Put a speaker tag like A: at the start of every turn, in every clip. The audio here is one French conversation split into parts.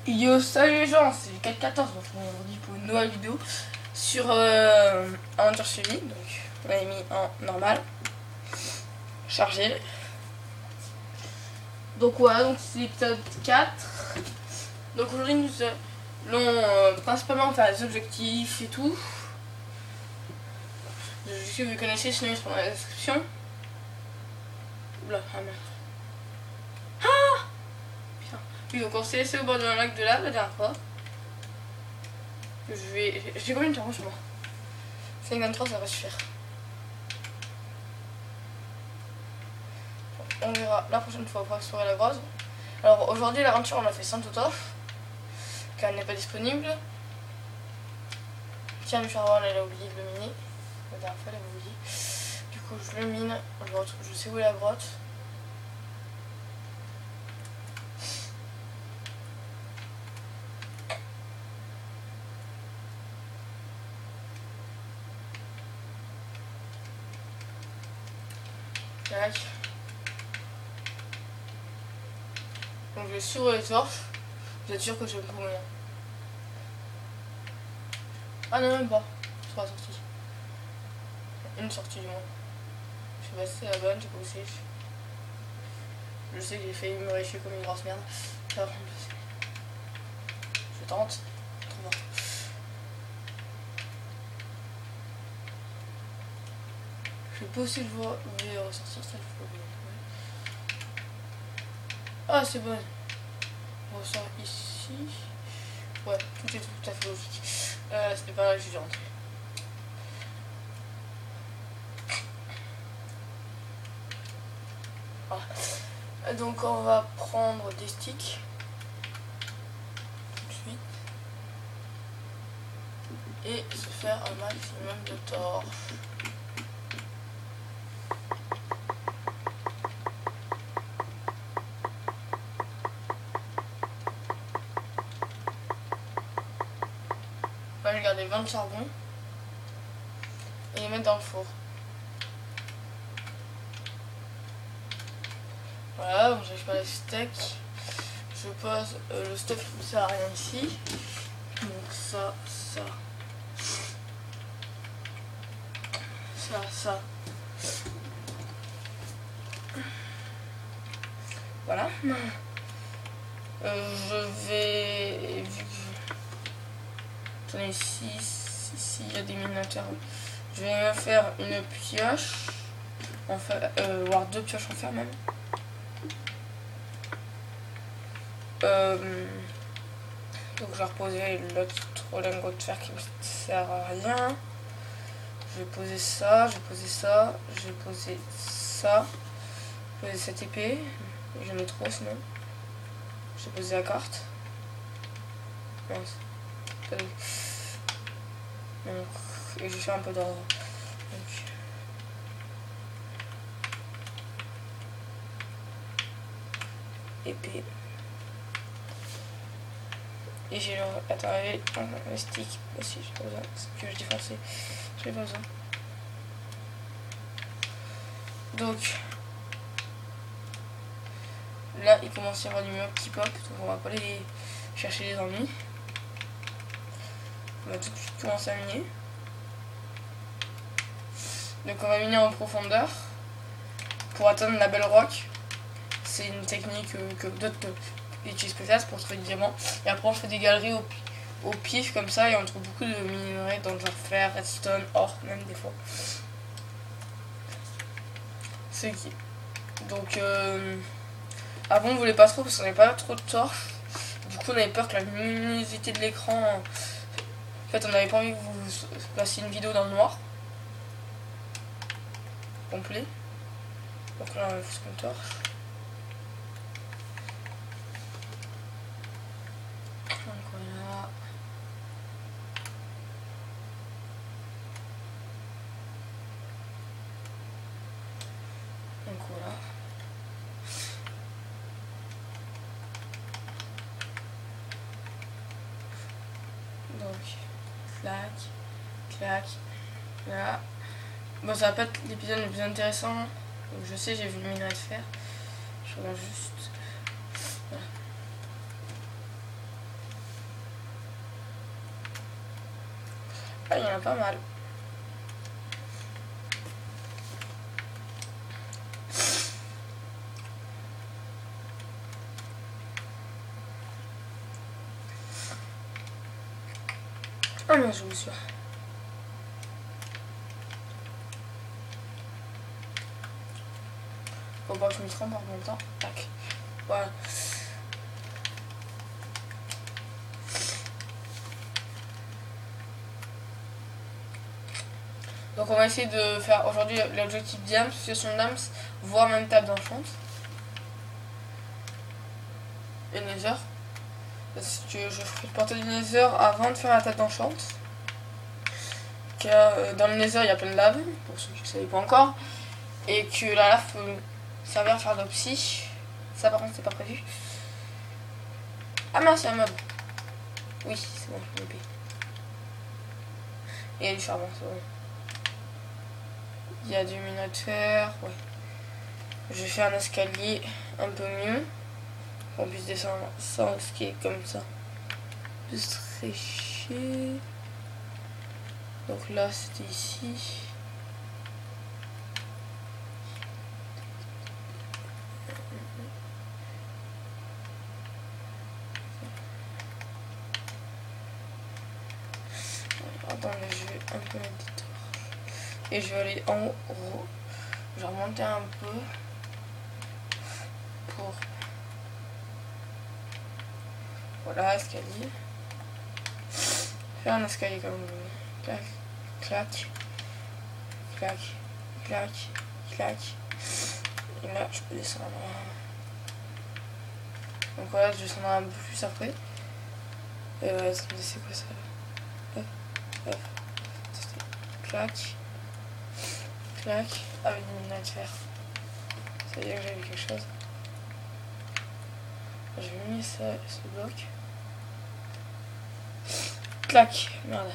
A: Yo, salut les gens, c'est 414, on se retrouve aujourd'hui pour une nouvelle vidéo sur Aventure Suivi. Donc on l'a mis en normal, chargé. Donc voilà, donc c'est l'épisode 4. Donc aujourd'hui nous allons principalement faire des objectifs et tout. Si vous connaissez, sinon ils seront dans la description. Oula, ah merde. Ah putain. Oui, donc on s'est laissé au bord d'un lac de lave la dernière fois. J'ai combien de temps sur moi 5,23, ça va suffire. On verra la prochaine fois pour explorer la grotte. Alors aujourd'hui l'aventure on a fait sans Totof car elle n'est pas disponible. Tiens, le charbon elle a oublié de le miner. La dernière fois elle avait oublié. Du coup je le mine, je sais où est la grotte. Tac. Donc je vais sur les torches. Vous êtes sûr que je vais me promèner? Ah non, même pas. C'est la sortie. Une sortie du moins. Je sais pas si c'est la bonne, j'ai pas aussi. Je sais que j'ai failli me réussir comme une grosse merde. Alors, je tente. Trop fort. Je peux aussi le voir. Je vais ressortir ça, il faut oublier. Ah, c'est bon. On ressort ici. Ouais, tout est tout à fait logique. C'était pas là que je suis rentré. Ah. Donc on va prendre des sticks tout de suite et se faire un maximum de torches. On va garder 20 charbons et les mettre dans le four. Voilà, donc j'arrive pas les steaks. Je pose le stuff qui ne sert à rien ici. Donc ça. Voilà. Je vais... Vu que j'en ai 6, ici il y a des minateurs. Je vais me faire une pioche. Voire 2 pioches en fer même. Donc je vais reposer l'autre lingot de fer qui me sert à rien. Je vais poser ça, je vais poser ça, je vais poser ça. Je vais poser cette épée. J'en ai trop sinon. Je vais poser la carte. Mince. Donc, et je vais faire un peu d'ordre. Donc, épée. Et j'ai le stick aussi, j'ai pas besoin. C'est que je défonçais. J'ai pas besoin. Donc là il commence à y avoir du mur qui pop, donc on va pas aller chercher les ennemis. On va tout de suite commencer à miner. Donc on va miner en profondeur pour atteindre la belle rock. C'est une technique que d'autres utilisent peut-être pour trouver des diamants. Et après on fait des galeries au pif comme ça et on trouve beaucoup de minerais dans le genre fer, redstone, or même des fois. C'est qui. Donc avant on voulait pas trop parce qu'on n'avait pas trop de torches. Du coup on avait peur que la luminosité de l'écran... En fait on n'avait pas envie que vous passiez une vidéo dans le noir. Complet. Donc là on va foutre une torche. Donc voilà. Donc voilà. Donc, clac, clac, là. Bon, ça va pas être l'épisode le plus intéressant. Donc, je sais, j'ai vu le minerai de fer. Je regarde juste. Voilà. Ah, il y en a pas mal. Ah non, je me suis. Faut pas que je me trompe en même temps. Tac. Voilà. Donc on va essayer de faire aujourd'hui l'objectif Diams, situation Diams, voire même table d'enchant. Et Nether. Parce que je ferai le portail du Nether avant de faire la table d'enchant. Car dans le Nether il y a plein de lave, pour ceux qui ne savaient pas encore. Et que la lave peut servir à faire de psy. Ça par contre c'est pas prévu. Ah mince, il y a un mob. Oui, c'est bon, je l'ai. Et il y a du charbon, c'est bon. Il y a du minot de fer, ouais. Je vais faire un escalier un peu mieux. Qu'on puisse descendre sans risquer comme ça. Juste tricher. Donc là c'était ici. Attendez, je vais un peu mettre des torches. Et je vais aller en haut. Je vais remonter un peu. Pour... Voilà, escalier. Faire un escalier comme vous voulez. Clac, clac, clac, clac, clac. Et là, je peux descendre. Donc voilà, je descendrai un peu plus après. C'est quoi ça? Hop, hop. Clac, clac, avec une mine de fer. Ça veut dire que j'ai vu quelque chose. Je vais mettre ça, ce bloc. Clac, merde.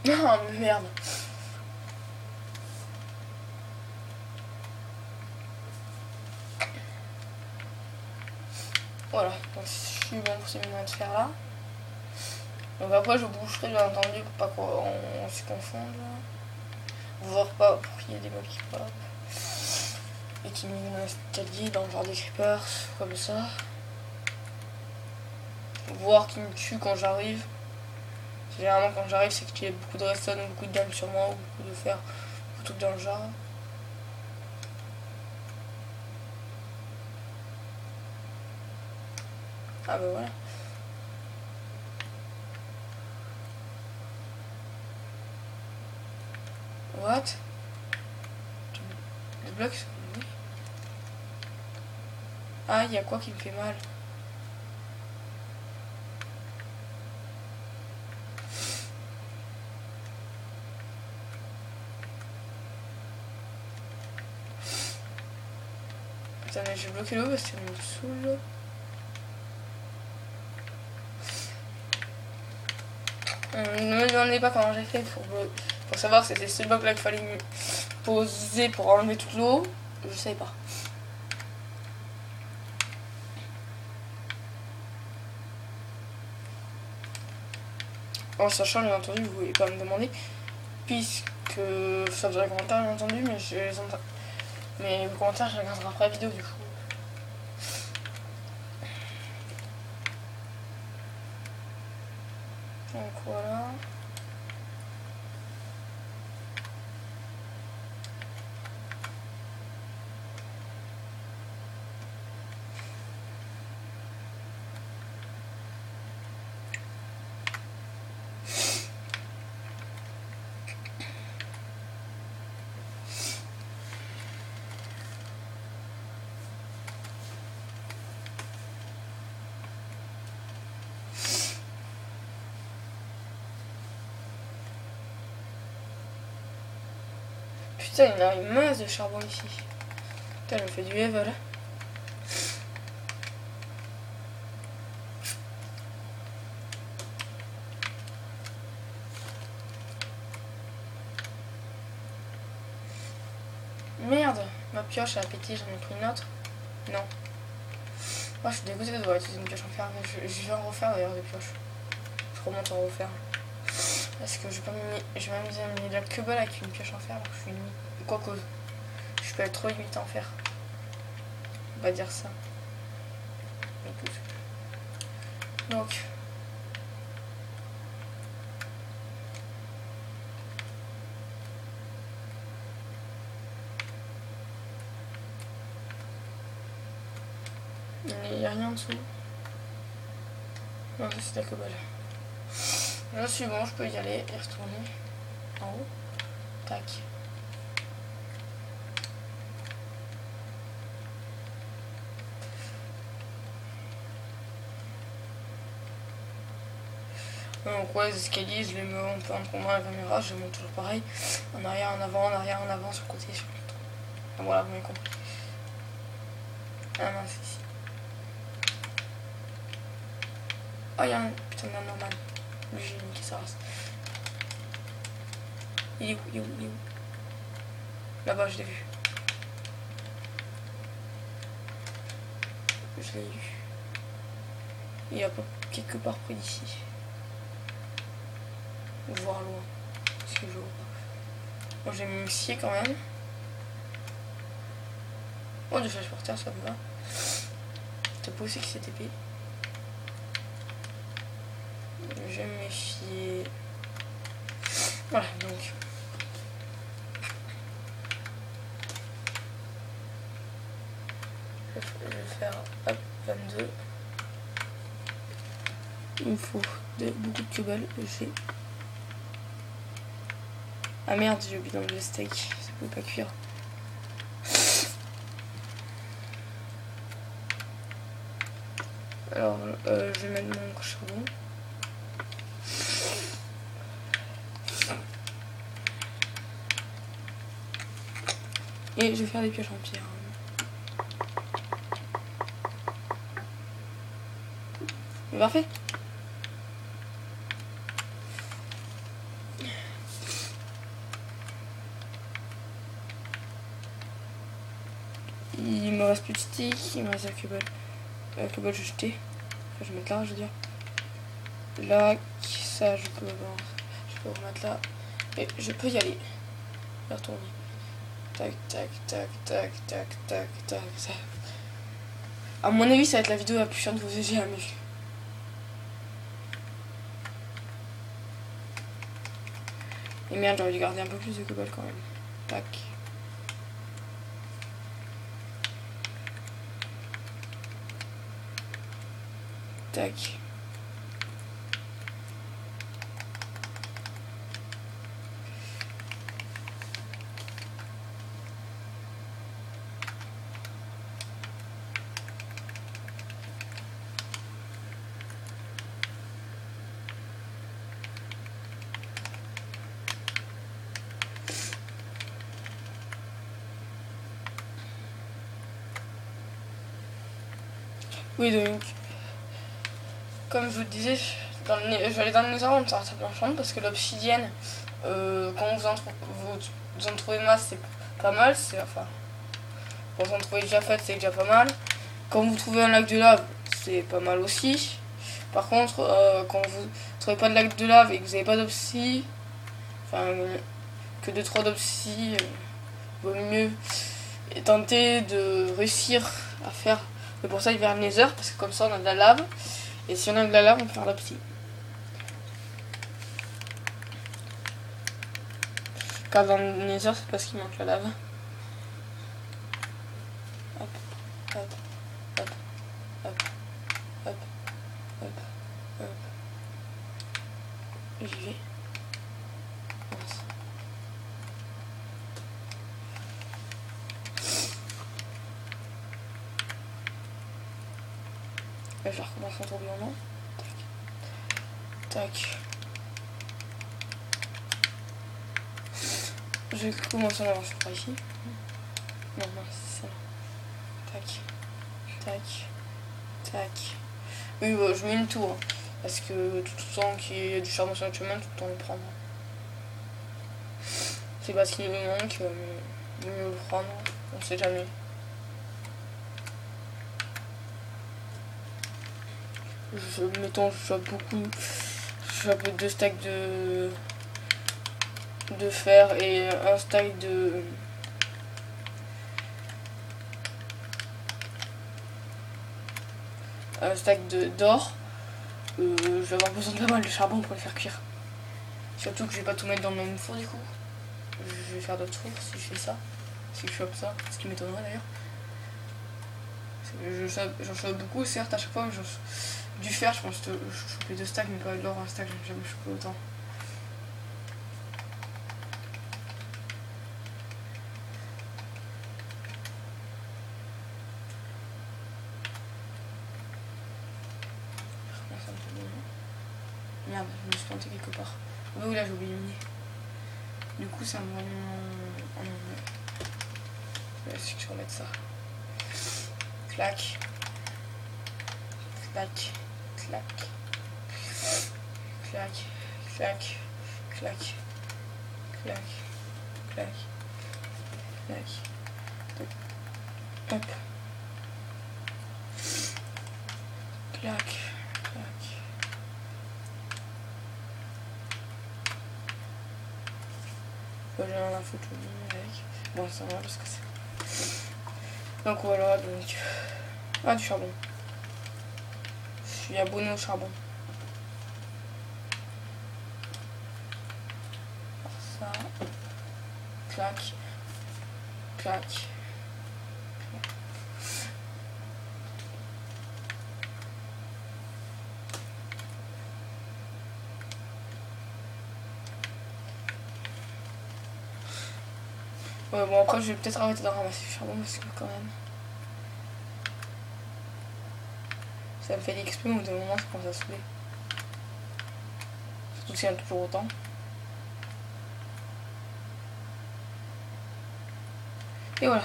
A: Non, merde. Voilà, donc je suis bon pour ces mines de fer là. Donc après je boucherai bien entendu pour pas qu'on se confonde. Voir pas pour qu'il y ait des mobs qui pop. Et qui mine un escalier dans le genre des creepers, comme ça. Voir qui me tue quand j'arrive. Généralement quand j'arrive c'est qu'il y a beaucoup de redstone, beaucoup de dames sur moi, ou beaucoup de fer, beaucoup de trucs dans le genre. Ah bah voilà. What? Les blocs sont... Oui. Ah, il y a quoi qui me fait mal? Putain, mais j'ai bloqué l'eau parce qu'elle me saoule. Ne me demandez pas comment j'ai fait pour savoir si c'était ce bloc là qu'il fallait poser pour enlever toute l'eau. Je savais pas. En sachant, bien entendu, vous pouvez pas me demander, puisque ça faisait un commentaire, bien entendu, mais vos commentaires, je regarderai après la vidéo du coup. Donc voilà. Putain, il y a une masse de charbon ici. Putain, je me fais du level. Merde, ma pioche a pété, j'en ai pris une autre. Non. Moi je suis dégoûtée de devoir utiliser une pioche en fer, mais je vais en refaire d'ailleurs des pioches. Je remonte en refaire. Parce que je vais m'amuser à mener de la cobble avec une pioche en fer alors que je suis limite. Quoique, je peux être trop limite en fer. On va dire ça. Écoute. Donc. Il n'y a rien en dessous. Non, ça c'est de la cobble. Je suis bon, je peux y aller et retourner en haut. Tac. Donc ouais, les escaliers, je les mets un peu en tournant la caméra, je les monte toujours pareil. En arrière, en avant, en arrière, en avant, sur le côté, sur le côté. Enfin, voilà, vous m'avez compris. Ah mince, ici. Oh, il y a un putain d'un normal. Lui, j'ai niqué sa race. Il est où, il est où, il est où? Là-bas, je l'ai vu. Je l'ai vu. Il est à peu quelque part près d'ici. Voir loin. Parce que je vois pas. Moi, j'ai mis me scier quand même. Oh, des flèches par terre, ça me va. T'as pas aussi qui s'est épée. Je vais me méfier. Voilà, donc. Je vais faire hop, 22. Il me faut beaucoup de cobble. J'ai. Ah merde, j'ai oublié d'enlever le steak. Ça peut pas cuire. Alors, je vais mettre mon charbon. Et je vais faire des pioches en pierre. Mais parfait. Il me reste plus de stick, il me reste la cobble jetée. Enfin, je vais mettre là, je veux dire. Là, ça, je peux remettre là. Et je peux y aller. Je vais retourner. Tac, tac, tac, tac, tac, tac, tac, tac. À mon avis, ça va être la vidéo la plus chiante que vous ayez jamais vue. Et merde, j'aurais dû garder un peu plus de cobble quand même. Tac. Tac. Oui, donc, comme je vous le disais, je vais aller dans le Netherland, ça bien enchante parce que l'obsidienne, quand vous en trouvez masse, c'est pas mal. Enfin, quand vous en trouvez déjà faite, c'est déjà pas mal. Quand vous trouvez un lac de lave, c'est pas mal aussi. Par contre, quand vous trouvez pas de lac de lave et que vous n'avez pas d'obsi, enfin, que 2-3 d'obsi, vaut mieux tenter de réussir à faire le portail vers le Nether parce que comme ça on a de la lave et si on a de la lave on peut faire l'obsi. Car dans le Nether c'est parce qu'il manque la lave. Hop, hop, hop, hop, hop, hop, hop. J'y vais. Là, je vais recommencer en tourbillon. Tac. Tac. Je vais commencer à l'aventure par ici. Non, non, c'est ça. Tac. Tac. Tac. Oui, bah, je mets une tour. Parce que tout le temps qu'il y a du charbon sur le chemin, tout le temps le prendre. C'est parce qu'il me manque, mieux le prendre. On sait jamais. Mettons, je chope beaucoup. Je chope 2 stacks de fer et un stack de... un stack d'or. Je vais avoir besoin de pas mal de charbon pour les faire cuire. Surtout que je vais pas tout mettre dans le même four du coup. Je vais faire d'autres fours si je fais ça. Si je chope ça, ce qui m'étonnerait d'ailleurs. J'en chope beaucoup certes à chaque fois, mais du fer je pense que je chope 2 stacks mais pas de l'or un stack, j'ai jamais chopé autant. Merde, je me suis planté quelque part. Ah bah oui, là j'ai oublié de miner. Du coup, ça me rend en anglais. Est-ce que je remette ça? Clac. Clac. Clac. Clac. Clac. Clac. Clac. Clac. Clac. Hop. Clac. Clac. J'ai rien à foutre avec. Bon, ça va parce que c'est. Donc voilà, donc. Ah, du charbon. Je suis abonné au charbon. Ça. Clac. Clac. Ouais, bon, après, je vais peut-être arrêter de ramasser le charbon parce que quand même. Ça me fait l'XP, mais au bout d'un moment, ça commence à saouler. Surtout s'il y en a toujours autant. Et voilà.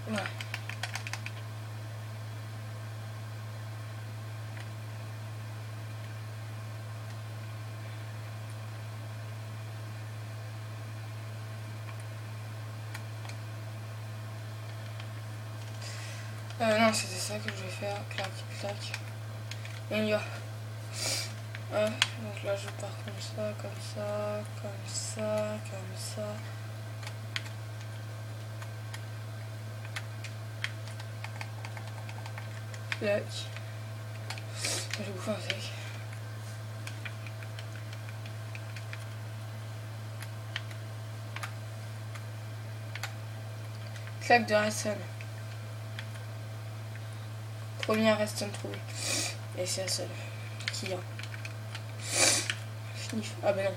A: Voilà. Non, c'était ça que je vais faire. Clac, clac. Et on y va. Donc là, je pars comme ça, comme ça, comme ça, comme ça. Clac. Je vais bouffer un sec. Clac de redstone. Première redstone trouvée. Et c'est la seule qui a. Finif. Ah bah non.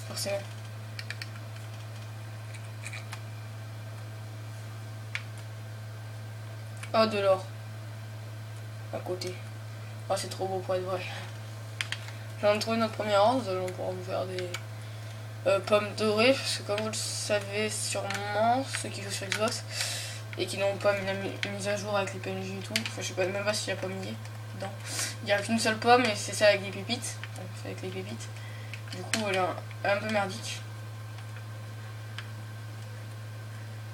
A: Forcément. Ah, de l'or. À côté. Ah, c'est trop beau pour être vrai. J'en ai trouvé notre première anse. On pourra vous faire des pommes dorées. Parce que comme vous le savez sûrement, ceux qui jouent sur Xbox et qui n'ont pas mis la mise à jour avec les PNJ et tout. Enfin, je sais pas, même pas s'il y a pas mis dedans. Il y a qu'une seule pomme et c'est ça avec les pépites. Donc, c'est avec les pépites. Du coup, elle est un peu merdique.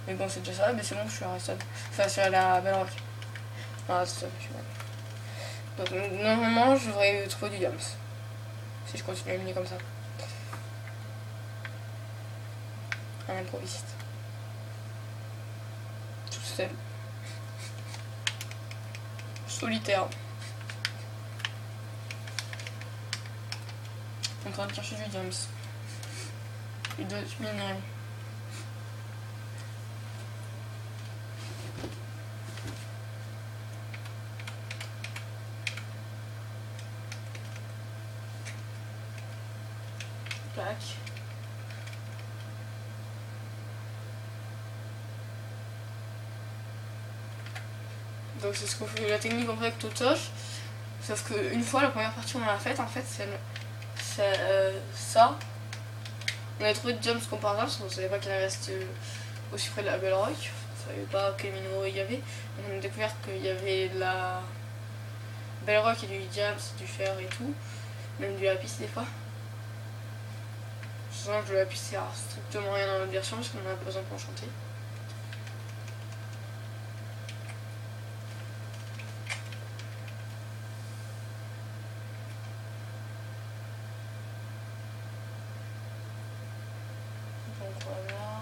A: Mais bon, c'est déjà ça. Mais c'est bon, je suis à Redstone. Enfin, sur la Belle Rock. Ah, c'est ça, je suis mal. Donc, normalement, je devrais trouver du diams. Si je continue à miner comme ça. Un improviste. Tout seul. Solitaire. En train de chercher du diams. Et de minerais. Tac. Donc c'est ce qu'on fait, la technique en fait avec Totoche. Sauf qu'une fois, la première partie on l'a faite, en fait, c'est ça. On avait trouvé de jumps comparables, parce qu'on savait pas qu'il reste aussi près de la Belle Rock. On savait pas quel minerai il y avait. Donc on a découvert qu'il y avait de la Belle Rock et du jams, du fer et tout. Même du lapis des fois. Je sens que le lapis sert strictement rien dans notre version, parce qu'on en a pas besoin pour enchanter. Donc voilà.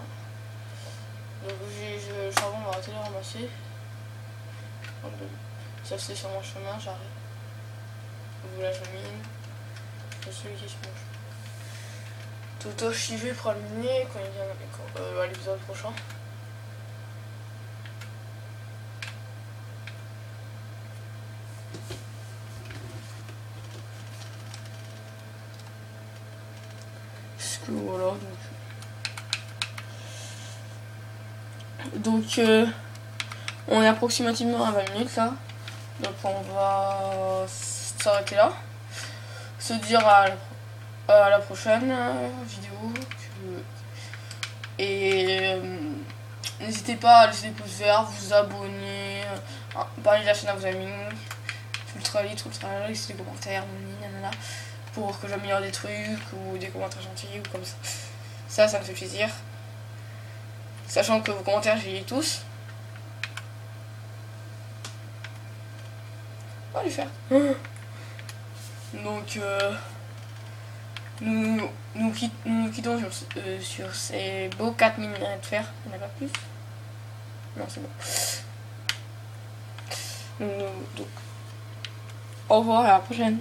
A: Donc j'ai le charbon, on va arrêter de le ramasser. Ça c'est sur mon chemin, j'arrête. Vous la mine. C'est celui qui se mange. Totoche j'y vais pour le miner quand il vient à l'épisode prochain. Parce que voilà, donc on est approximativement à 20 minutes là. Donc on va s'arrêter là. Se dire à la prochaine vidéo. Et n'hésitez pas à laisser des pouces verts, vous abonner, parler de la chaîne à vos amis, laisser des commentaires, nanana, pour que j'améliore des trucs ou des commentaires gentils ou comme ça. Ça me fait plaisir. Sachant que vos commentaires, je les lis tous. On va les faire. Donc, nous quittons sur ces beaux 4 minerais de fer. Il n'y en a pas plus? Non, c'est bon. Donc, au revoir et à la prochaine.